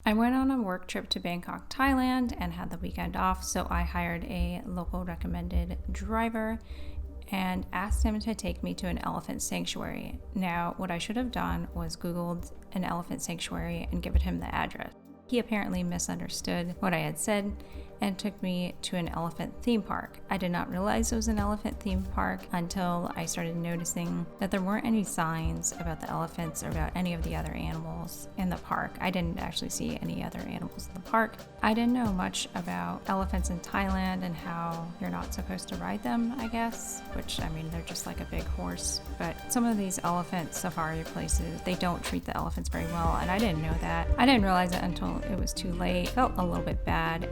I went on a work trip to Bangkok, Thailand, and had the weekend off, so I hired a local recommended driver and asked him to take me to an elephant sanctuary. Now, what I should have done was Googled an elephant sanctuary and given him the address. He apparently misunderstood what I had said and took me to an elephant theme park. I did not realize it was an elephant theme park until I started noticing that there weren't any signs about the elephants or about any of the other animals in the park. I didn't actually see any other animals in the park. I didn't know much about elephants in Thailand and how you're not supposed to ride them, I guess, which, I mean, they're just like a big horse. But some of these elephant safari places, they don't treat the elephants very well, and I didn't know that. I didn't realize it until it was too late. Felt a little bit bad.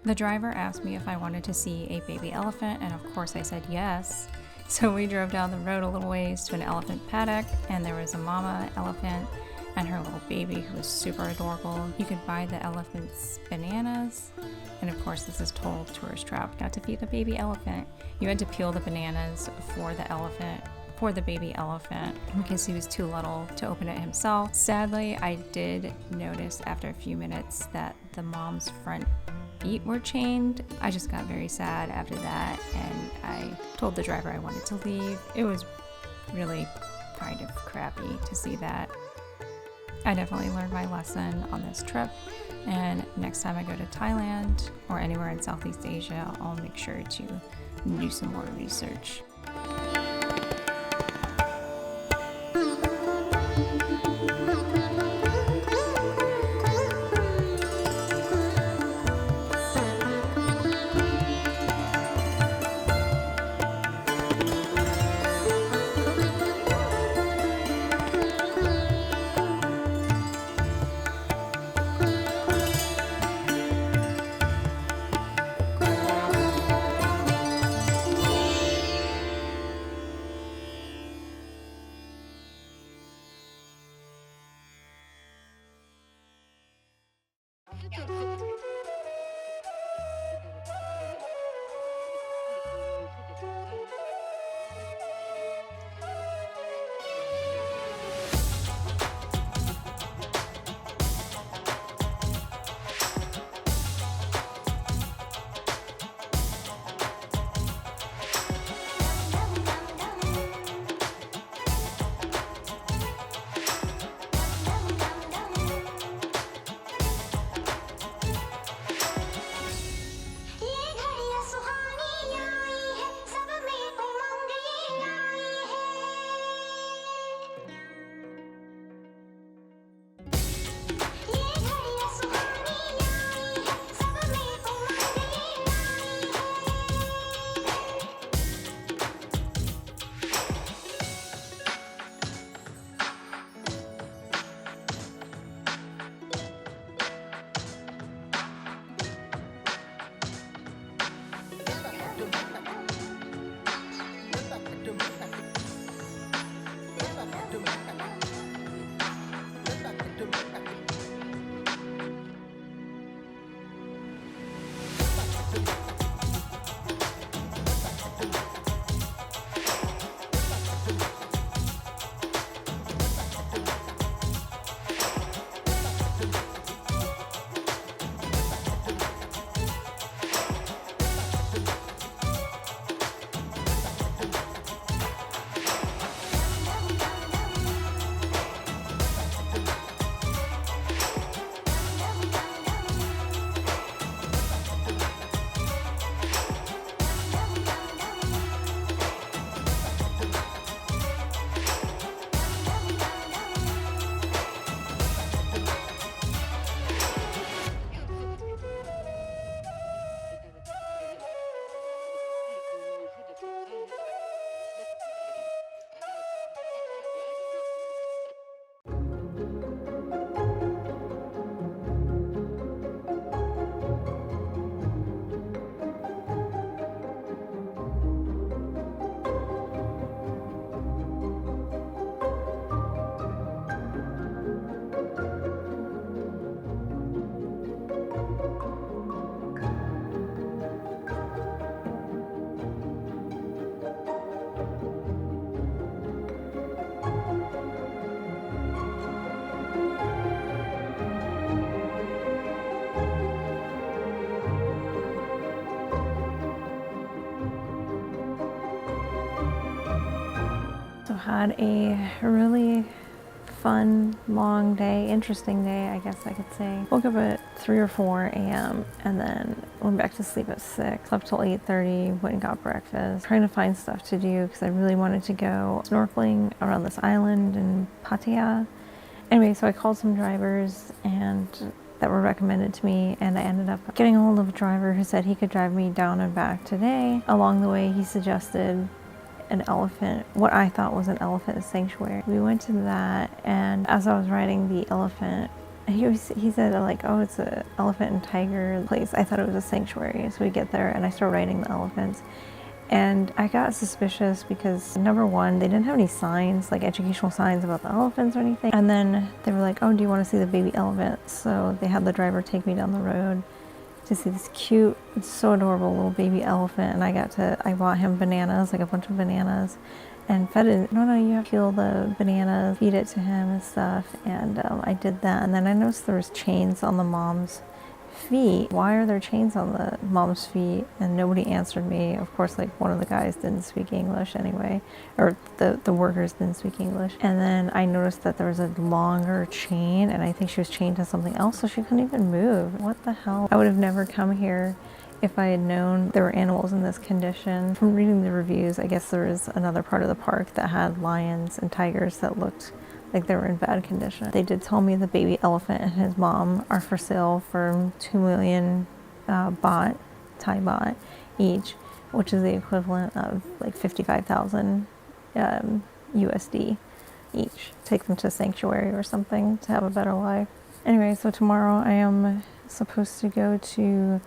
The driver asked me if I wanted to see a baby elephant, and of course I said yes. So we drove down the road a little ways to an elephant paddock, and there was a mama elephant and her little baby who was super adorable. You could buy the elephants bananas, and of course this is total tourist trap. Got to feed the baby elephant. You had to peel the bananas for the baby elephant because he was too little to open it himself. Sadly, I did notice after a few minutes that the mom's front feet were chained. I just got very sad after that, and I told the driver I wanted to leave. It was really kind of crappy to see that. I definitely learned my lesson on this trip, and next time I go to Thailand or anywhere in Southeast Asia, I'll make sure to do some more research. So had a really fun, long day, interesting day, I guess I could say. Woke up at 3 or 4 a.m. and then went back to sleep at 6. Slept till 8:30, went and got breakfast. Trying to find stuff to do because I really wanted to go snorkeling around this island in Pattaya. Anyway, so I called some drivers and that were recommended to me, and I ended up getting a hold of a driver who said he could drive me down and back today. Along the way, he suggested an elephant, what I thought was an elephant sanctuary. We went to that, and as I was riding the elephant, he said like, oh, it's an elephant and tiger place. I thought it was a sanctuary. So we get there and I start riding the elephants, and I got suspicious because number one, they didn't have any signs, like educational signs about the elephants or anything. And then they were like, oh, do you want to see the baby elephant? So they had the driver take me down the road to see this cute, so adorable little baby elephant. And I bought him bananas, like a bunch of bananas, and fed it. No, you have to peel the banana, feed it to him and stuff. And I did that. And then I noticed there was chains on the mom's feet. Why are there chains on the mom's feet? And nobody answered me. Of course, like one of the guys didn't speak English anyway, or the workers didn't speak English. And then I noticed that there was a longer chain, and I think she was chained to something else, so she couldn't even move. What the hell? I would have never come here if I had known there were animals in this condition. From reading the reviews, I guess there was another part of the park that had lions and tigers that looked like they were in bad condition. They did tell me the baby elephant and his mom are for sale for 2 million baht, Thai baht each, which is the equivalent of like 55,000 USD each. Take them to sanctuary or something to have a better life. Anyway, so tomorrow I am supposed to go to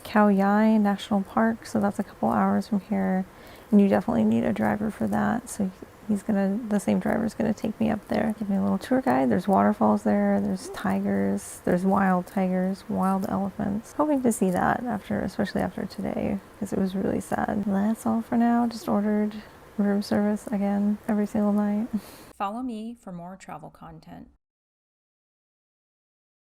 Khao Yai National Park, so that's a couple hours from here, and you definitely need a driver for that. So The same driver's gonna take me up there, give me a little tour guide. There's waterfalls there, there's tigers, there's wild tigers, wild elephants. Hoping to see that especially after today, because it was really sad. That's all for now. Just ordered room service again every single night. Follow me for more travel content.